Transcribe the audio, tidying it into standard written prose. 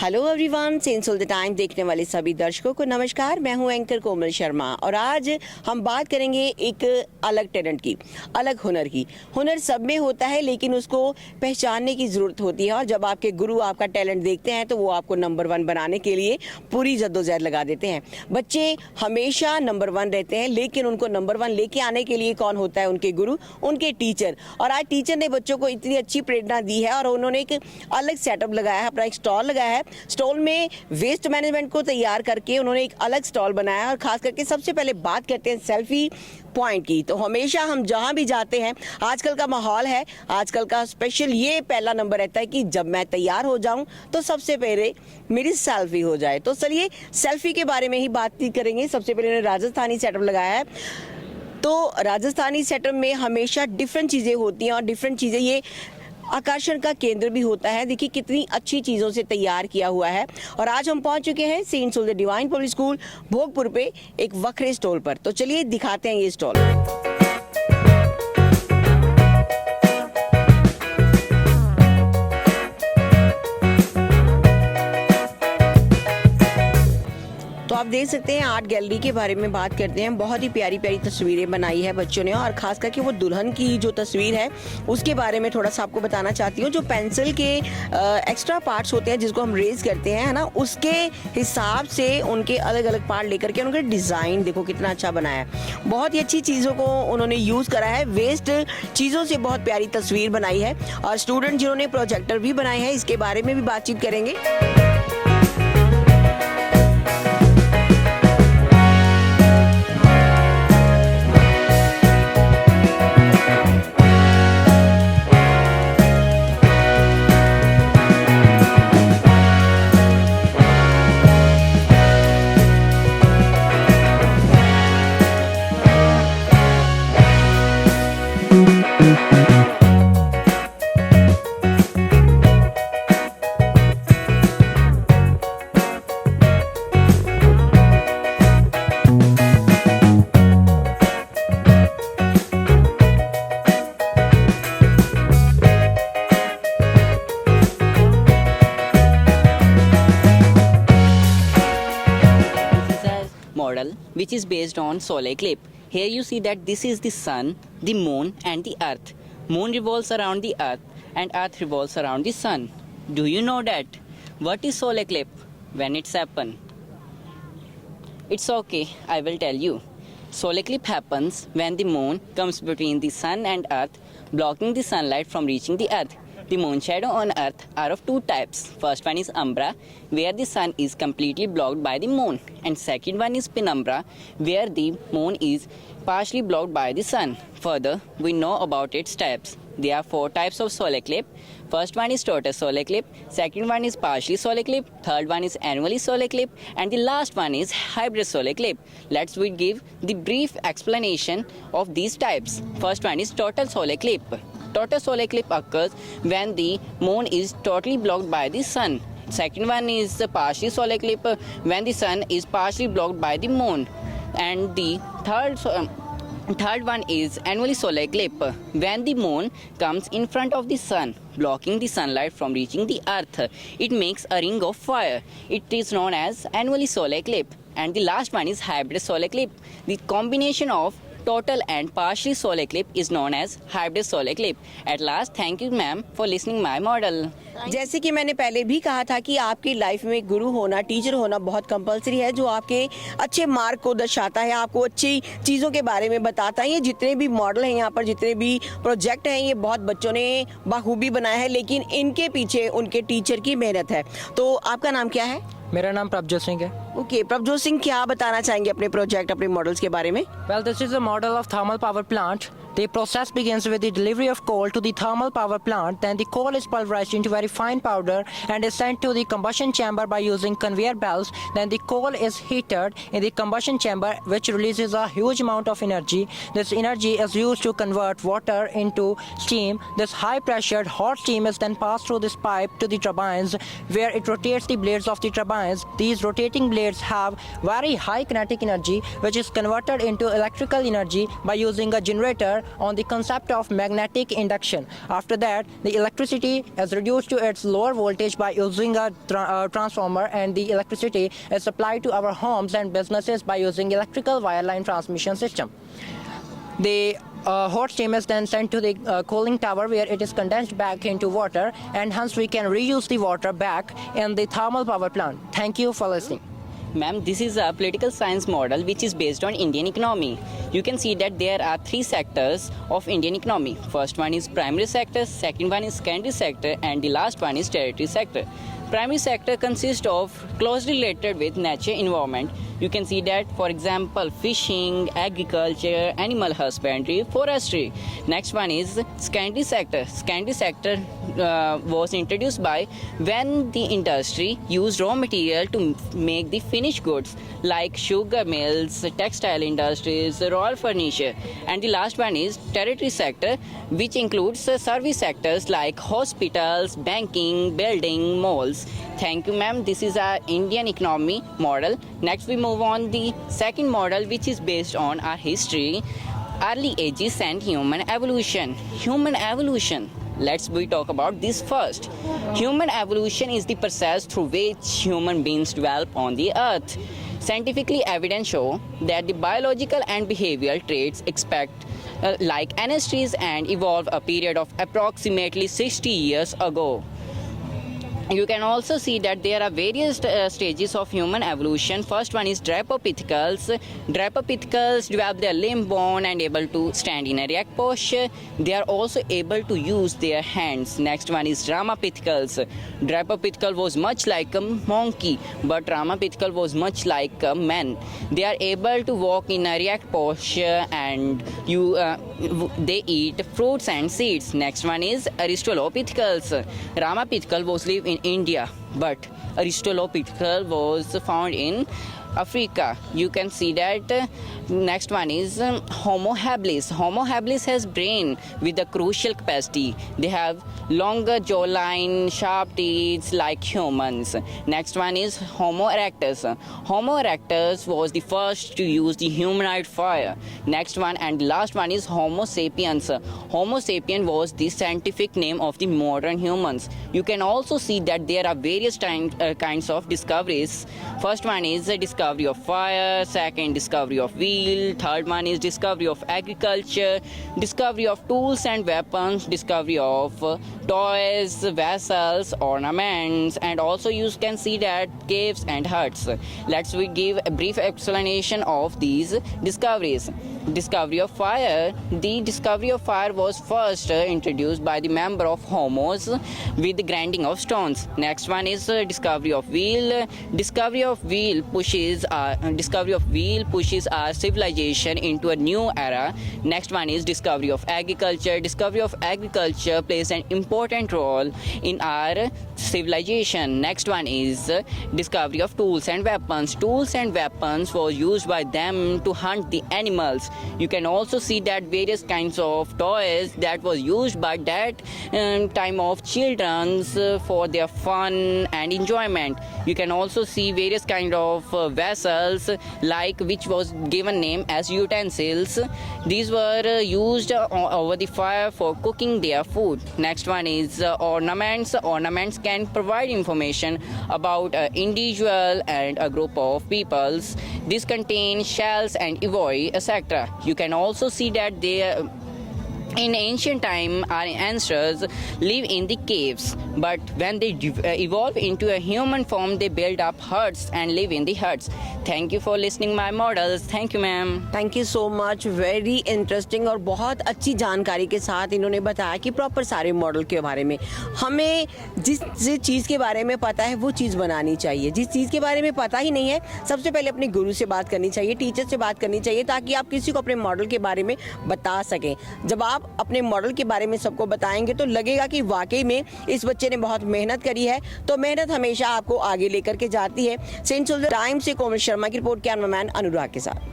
Hello everyone, sense all the time देखने वाले सभी दर्शकों को नमस्कार। मैं हूं एंकर कोमल शर्मा और आज हम बात करेंगे एक अलग टैलेंट की, अलग हुनर की। हुनर सब में होता है लेकिन उसको पहचानने की ज़रूरत होती है और जब आपके गुरु आपका टैलेंट देखते हैं तो वो आपको नंबर 1 बनाने के लिए पूरी जद्दोजहद लगा देते हैं। बच्चे हमेशा नंबर 1 रहते हैं लेकिन उनको नंबर 1 लेके आने के लिए कौन होता है? उनके गुरु, उनके टीचर। और आज टीचर ने बच्चों को इतनी अच्छी प्रेरणा दी है और उन्होंने एक अलग सेटअप लगाया है, अपना एक स्टॉल लगाया है। स्टॉल में वेस्ट मैनेजमेंट को तैयार करके उन्होंने एक अलग स्टॉल बनाया और खास करके सबसे पहले बात करते हैं सेल्फी पॉइंट की। तो हमेशा हम जहां भी जाते हैं, आजकल का माहौल है, आजकल का स्पेशल ये पहला नंबर रहता है कि जब मैं तैयार हो जाऊं तो सबसे पहले मेरी सेल्फी हो जाए। तो चलिए सेल्फी के बारे में ही बात करेंगे। सबसे पहले उन्होंने राजस्थानी सेटअप लगाया है। तो राजस्थानी सेटअप में हमेशा डिफरेंट चीज़ें होती हैं और डिफरेंट चीज़ें ये आकर्षण का केंद्र भी होता है। देखिए कितनी अच्छी चीज़ों से तैयार किया हुआ है। और आज हम पहुंच चुके हैं saint soul the divine public school Bhogpur पे एक वक्रे स्टॉल पर। तो चलिए दिखाते हैं ये स्टॉल। तो आप देख सकते हैं आर्ट गैलरी के बारे में बात करते हैं। बहुत ही प्यारी प्यारी तस्वीरें बनाई है बच्चों ने और खास करके वो दुल्हन की जो तस्वीर है उसके बारे में थोड़ा सा आपको बताना चाहती हूँ। जो पेंसिल के एक्स्ट्रा पार्ट्स होते हैं जिसको हम रेज करते हैं, है ना, उसके हिसाब से उनके अलग अलग पार्ट लेकर के उनका डिज़ाइन देखो कितना अच्छा बनाया है। बहुत ही अच्छी चीज़ों को उन्होंने यूज़ करा है, वेस्ट चीज़ों से बहुत प्यारी तस्वीर बनाई है। और स्टूडेंट जिन्होंने प्रोजेक्टर भी बनाए हैं इसके बारे में भी बातचीत करेंगे। Model which is based on solar eclipse. Here you see that this is the sun, the moon and the earth. Moon revolves around the earth and earth revolves around the sun. Do you know that? What is solar eclipse? When it's happen? It's okay, I will tell you. Solar eclipse happens when the moon comes between the sun and earth, blocking the sunlight from reaching the earth. The moon shadow on earth are of two types. First one is umbra, where the sun is completely blocked by the moon, and second one is penumbra, where the moon is partially blocked by the sun. Further, we know about its types. There are 4 types of solar eclipse. First one is total solar eclipse, second one is partially solar eclipse, third one is annually solar eclipse, and the last one is hybrid solar eclipse. We give the brief explanation of these types. First one is total solar eclipse. Total solar eclipse occurs when the moon is totally blocked by the sun. Second one is the partial solar eclipse when the sun is partially blocked by the moon. And the third one is annually solar eclipse when the moon comes in front of the sun, blocking the sunlight from reaching the earth. It makes a ring of fire. It is known as annually solar eclipse. And the last one is hybrid solar eclipse. The combination of total and partially solar eclipse is known as hybrid solar eclipse. At last, thank you ma'am for listening my model. जैसे कि मैंने पहले भी कहा था कि आपकी life में गुरु होना, टीचर होना बहुत कंपलसरी है, जो आपके अच्छे मार्क को दर्शाता है, आपको अच्छी चीज़ों के बारे में बताता है। ये जितने भी मॉडल हैं यहाँ पर, जितने भी प्रोजेक्ट हैं, ये बहुत बच्चों ने बखूबी बनाया है, लेकिन इनके पीछे उनके टीचर की मेहनत है। तो आपका नाम क्या है? मेरा नाम प्रभजोत सिंह है। ओके, प्रभजोत सिंह, क्या बताना चाहेंगे अपने प्रोजेक्ट, अपने मॉडल्स के बारे में? Well, this is a model of thermal power plant. The process begins with the delivery of coal to the thermal power plant. Then the coal is pulverized into very fine powder and is sent to the combustion chamber by using conveyor belts. Then the coal is heated in the combustion chamber, which releases a huge amount of energy. This energy is used to convert water into steam. This high pressured hot steam is then passed through this pipe to the turbines, where it rotates the blades of the turbines. These rotating blades have very high kinetic energy, which is converted into electrical energy by using a generator. further on the concept of magnetic induction. After that, the electricity is reduced to its lower voltage by using a transformer, and the electricity is supplied to our homes and businesses by using electrical wireline transmission system. The hot steam is then sent to the cooling tower, where it is condensed back into water, and hence we can reuse the water back in the thermal power plant. Thank you for listening. Ma'am, this is a political science model which is based on Indian economy. You can see that there are three sectors of Indian economy. First one is primary sector, second one is secondary sector, and the last one is tertiary sector. Primary sector consists of closely related with nature environment. You can see that, for example, fishing, agriculture, animal husbandry, forestry. Next one is secondary sector. Secondary sector was introduced by when the industry used raw material to make the finished goods like sugar mills, textile industries, royal furniture. And the last one is tertiary sector, which includes service sectors like hospitals, banking, building, malls. Thank you, ma'am. This is our Indian economy model. Next we move on the second model, which is based on our history, early ages and human evolution. Human evolution. Let's we talk about this first. Human evolution is the process through which human beings develop on the earth. Scientifically, evidence show that the biological and behavioral traits like ancestries and evolve a period of approximately 60 years ago. You can also see that there are various stages of human evolution. First one is Drepopithecus. Drepopithecus develop their limb bone and able to stand in a erect posture. They are also able to use their hands. Next one is Ramapithecus. Drepopithecus was much like a monkey, but Ramapithecus was much like a man. They are able to walk in a erect posture, and they eat fruits and seeds. Next one is Australopithecus. Ramapithecus was live in India, but Australopithecus was found in Africa. You can see that. Next one is Homo habilis. Homo habilis has brain with a crucial capacity. They have longer jawline, sharp teeth like humans. Next one is Homo erectus. Homo erectus was the first to use the humanoid fire. Next one and last one is Homo sapiens. Homo sapien was the scientific name of the modern humans. You can also see that there are various kinds of discoveries. First one is the discovery of fire, second discovery of wheel, third one is discovery of agriculture, discovery of tools and weapons, discovery of toys, vessels, ornaments, and also you can see that caves and huts. Let's we give a brief explanation of these discoveries. Discovery of fire. The discovery of fire was first introduced by the member of Homos with the grinding of stones. Next one is discovery of wheel. Discovery of wheel pushes our civilization into a new era. Next one is discovery of agriculture. Discovery of agriculture plays an important role in our civilization. Next one is discovery of tools and weapons. Tools and weapons were used by them to hunt the animals. You can also see that various kinds of toys that was used by that time of children's for their fun and enjoyment. You can also see various kind of vessels like which was given name as utensils. These were used over the fire for cooking their food. Next one is ornaments. Ornaments can provide information about an individual and a group of peoples. These contain shells and ivory, etc. You can also see that in ancient time, our ancestors live in the caves, but when they evolve into a human form, they build up huts and live in the huts. Thank you for listening my models. Thank you, ma'am. Thank you so much. Very interesting और बहुत अच्छी जानकारी के साथ इन्होंने बताया कि proper सारे मॉडल के बारे में. हमें जिस चीज़ के बारे में पता है वो चीज़ बनानी चाहिए. जिस चीज़ के बारे में पता ही नहीं है, सबसे पहले अपने गुरु से बात करनी चाहिए, टीचर से बात करनी चाहिए, ताकि आप किसी को अपने मॉडल के बारे में बता सकें. जब आप अपने मॉडल के बारे में सबको बताएंगे तो लगेगा कि वाकई में इस बच्चे ने बहुत मेहनत करी है. तो मेहनत हमेशा आपको आगे लेकर के जाती है. सेंट्रल टाइम से कोमल शर्मा की रिपोर्ट, कैमरामैन अनुराग के साथ.